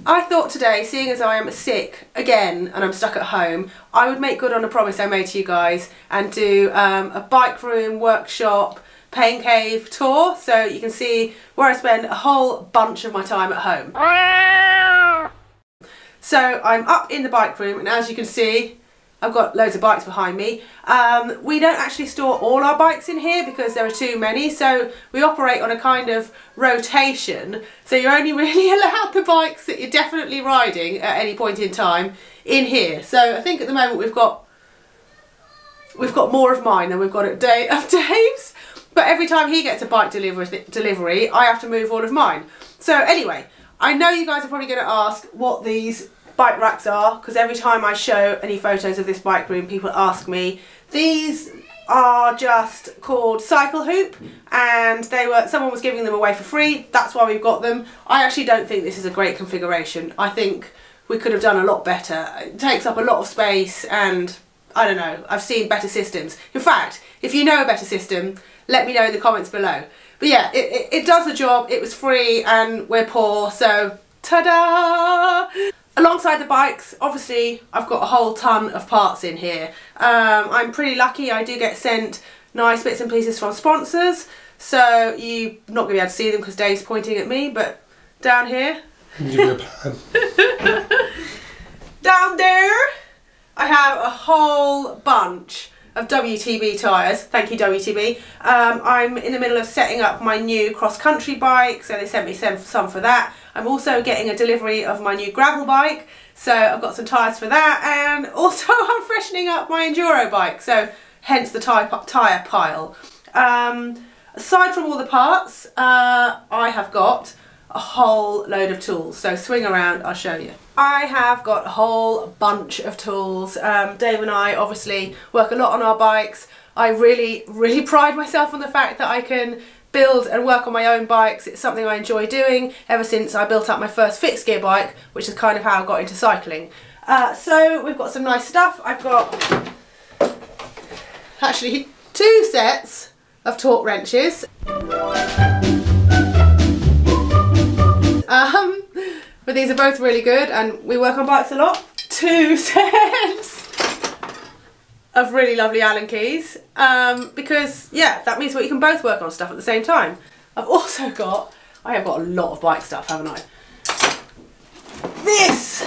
I thought today, seeing as I am sick again and I'm stuck at home, I would make good on a promise I made to you guys and do a bike room, workshop, pain cave tour, so you can see where I spend a whole bunch of my time at home. So I'm up in the bike room, and as you can see, I've got loads of bikes behind me. We don't actually store all our bikes in here because there are too many, so we operate on a kind of rotation. So you're only really allowed the bikes that you're definitely riding at any point in time in here. So I think at the moment we've got more of mine than we've got of Dave's. But every time he gets a bike delivery, I have to move all of mine. So anyway, I know you guys are probably going to ask what these bike racks are, because every time I show any photos of this bike room, people ask me. These are just called Cycle Hoop, and someone was giving them away for free. That's why we've got them. I actually don't think this is a great configuration. I think we could have done a lot better. It takes up a lot of space, and I don't know, I've seen better systems. In fact, if you know a better system, let me know in the comments below. But yeah, it does the job. It was free and we're poor, so ta-da! Alongside the bikes, obviously, I've got a whole ton of parts in here. I'm pretty lucky. I do get sent nice bits and pieces from sponsors, so you're not going to be able to see them because Dave's pointing at me, but down here, give you a pan. down there, I have a whole bunch of WTB tyres. Thank you, WTB. I'm in the middle of setting up my new cross-country bike, so they sent me some for that. I'm also getting a delivery of my new gravel bike, so I've got some tyres for that, and also I'm freshening up my enduro bike, so hence the tyre pile. Aside from all the parts, I have got a whole load of tools, so swing around, I'll show you. I have got a whole bunch of tools. Dave and I obviously work a lot on our bikes. I really pride myself on the fact that I can build and work on my own bikes. It's something I enjoy doing ever since I built up my first fixed gear bike, which is kind of how I got into cycling. So we've got some nice stuff. I've got actually 2 sets of torque wrenches. But these are both really good and we work on bikes a lot. 2 sets of really lovely Allen keys, because yeah, that means you can both work on stuff at the same time. I have got a lot of bike stuff, haven't I? This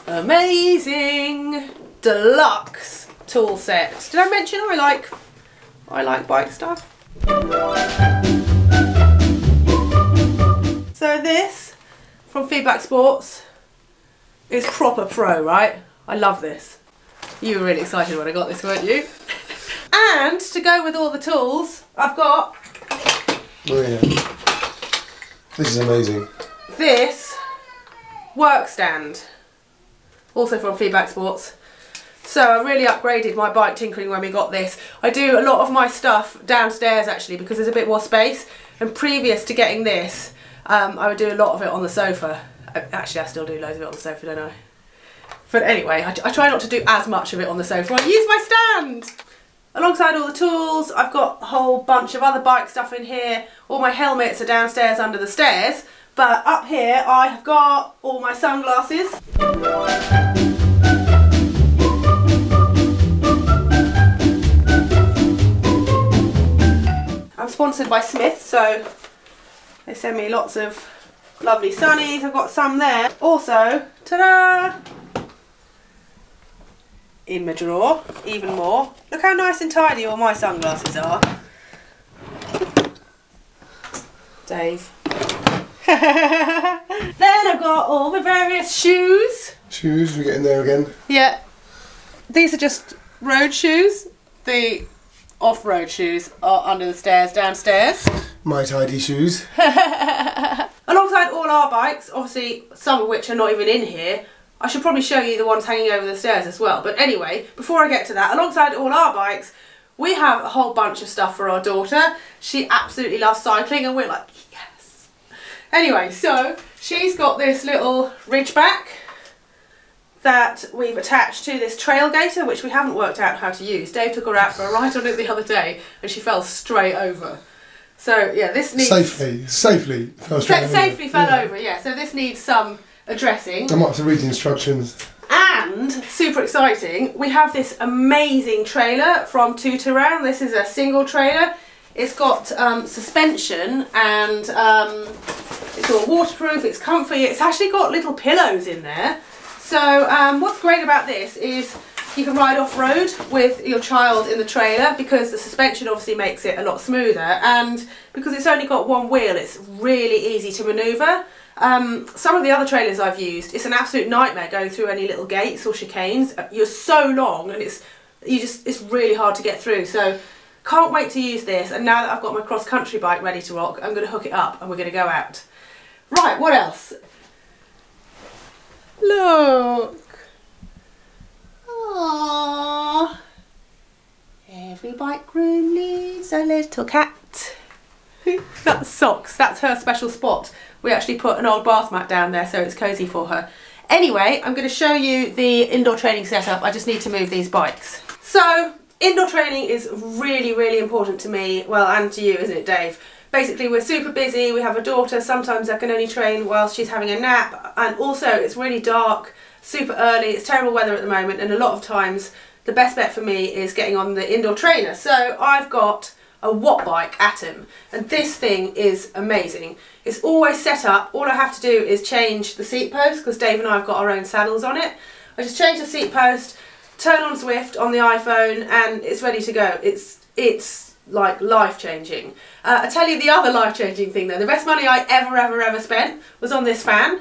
amazing deluxe tool set. Did I mention I like bike stuff? So this from Feedback Sports is proper pro, right? I love this. You were really excited when I got this, weren't you? And to go with all the tools, I've got... Oh yeah. This is amazing. This work stand. Also from Feedback Sports. So I really upgraded my bike tinkering when we got this. I do a lot of my stuff downstairs actually because there's a bit more space. And previous to getting this, I would do a lot of it on the sofa. Actually, I still do loads of it on the sofa, don't I? But anyway, I try not to do as much of it on the sofa. I use my stand! Alongside all the tools, I've got a whole bunch of other bike stuff in here. All my helmets are downstairs under the stairs. But up here, I have got all my sunglasses. I'm sponsored by Smith, so they send me lots of lovely sunnies. I've got some there. Also, ta-da! In my drawer, even more. Look how nice and tidy all my sunglasses are. Dave. Then I've got all my various shoes. Shoes, we get in there again. Yeah. These are just road shoes. The off-road shoes are under the stairs downstairs. My tidy shoes. Alongside all our bikes, obviously some of which are not even in here, I should probably show you the ones hanging over the stairs as well. But anyway, before I get to that, alongside all our bikes, we have a whole bunch of stuff for our daughter. She absolutely loves cycling and we're like, yes. Anyway, so she's got this little Ridgeback that we've attached to this Trailgator, which we haven't worked out how to use. Dave took her out for a ride on it the other day and she fell straight over. So yeah, this needs... Safely fell straight over. Safely fell over, yeah. So this needs some addressing. I might have to read the instructions. And, super exciting, we have this amazing trailer from Tutoran. This is a single trailer. It's got suspension and it's all waterproof, it's comfy. It's actually got little pillows in there. So what's great about this is you can ride off-road with your child in the trailer because the suspension obviously makes it a lot smoother, and because it's only got one wheel, it's really easy to manoeuvre. Some of the other trailers I've used, it's an absolute nightmare going through any little gates or chicanes. You're so long and it's really hard to get through. So can't wait to use this, and now that I've got my cross-country bike ready to rock, I'm going to hook it up and we're going to go out. Right, what else? Look! Aww. Every bike room needs a little cat. That's Socks, that's her special spot. We actually put an old bath mat down there so it's cosy for her. Anyway, I'm going to show you the indoor training setup. I just need to move these bikes. So, indoor training is really important to me, well, and to you, isn't it, Dave? Basically, we're super busy, we have a daughter, sometimes I can only train whilst she's having a nap, and also it's really dark, super early, it's terrible weather at the moment, and a lot of times the best bet for me is getting on the indoor trainer. So I've got a Wattbike Atom, and this thing is amazing. It's always set up, all I have to do is change the seat post, because Dave and I have got our own saddles on it. I just change the seat post, turn on Zwift on the iPhone, and it's ready to go. It's like life-changing. I tell you the other life-changing thing though, the best money I ever spent was on this fan.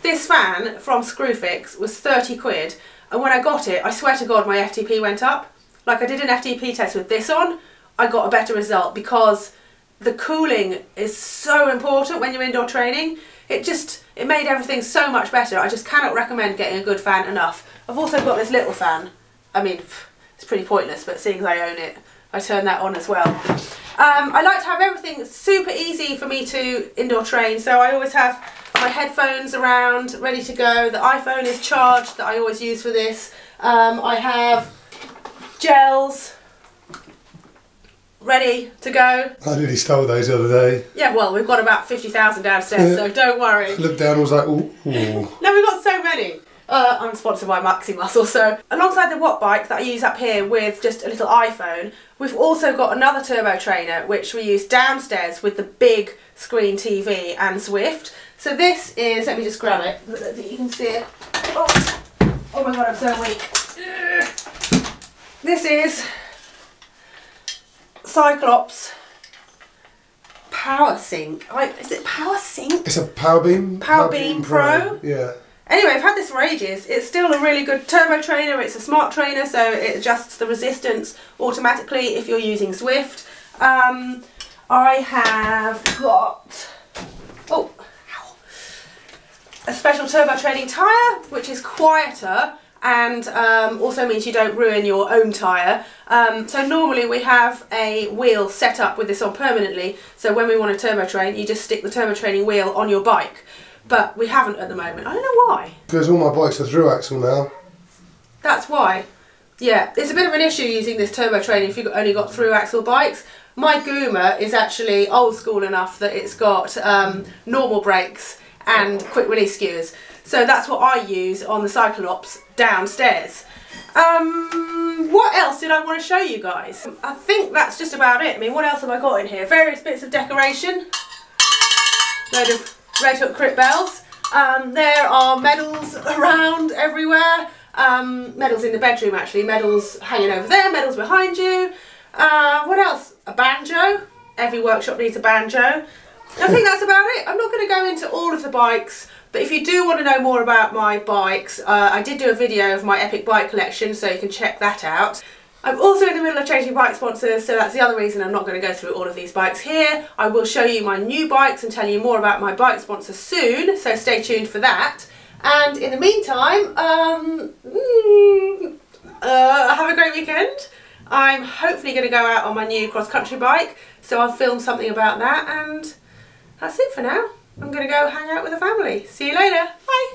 This fan from Screwfix was 30 quid, and when I got it, I swear to God my FTP went up. Like, I did an FTP test with this on, I got a better result because the cooling is so important when you're indoor training. It made everything so much better. I just cannot recommend getting a good fan enough. I've also got this little fan. I mean, it's pretty pointless, but seeing as I own it, I turn that on as well. I like to have everything super easy for me to indoor train, so I always have my headphones around, ready to go. The iPhone is charged, that I always use for this. I have gels ready to go. I nearly stole those the other day. Yeah, well, we've got about 50,000 downstairs, so don't worry. I looked down and was like, ooh. No, we've got so many. I'm sponsored by Maxi Muscle, so alongside the Wattbike that I use up here with just a little iPhone, we've also got another turbo trainer which we use downstairs with the big screen TV and Zwift. So this is, let me just grab it, so that you can see it. Oh my God, I'm so weak. This is Cyclops Power Sync. Is it Power Sync? It's a Power Beam. Power Beam Pro. Yeah. Anyway, I've had this for ages. It's still a really good turbo trainer. It's a smart trainer, so it adjusts the resistance automatically if you're using Zwift. I have got a special turbo training tyre, which is quieter and also means you don't ruin your own tyre. So normally we have a wheel set up with this on permanently, so when we want to turbo train, you just stick the turbo training wheel on your bike. But we haven't at the moment. I don't know why. Because all my bikes are through axle now. That's why. Yeah, it's a bit of an issue using this turbo training if you've only got through axle bikes. My Goomer is actually old school enough that it's got normal brakes and quick release skewers. So that's what I use on the Cyclops downstairs. What else did I want to show you guys? I think that's just about it. I mean, what else have I got in here? Various bits of decoration. Load of Red Hook Crit bells. There are medals around everywhere. Medals in the bedroom actually, medals hanging over there, medals behind you. What else? A banjo. Every workshop needs a banjo. I think that's about it. I'm not going to go into all of the bikes, but if you do want to know more about my bikes, I did do a video of my epic bike collection, so you can check that out. I'm also in the middle of changing bike sponsors, so that's the other reason I'm not going to go through all of these bikes here. I will show you my new bikes and tell you more about my bike sponsors soon, so stay tuned for that. And in the meantime, have a great weekend. I'm hopefully going to go out on my new cross-country bike, so I'll film something about that, and that's it for now. I'm going to go hang out with the family. See you later. Bye.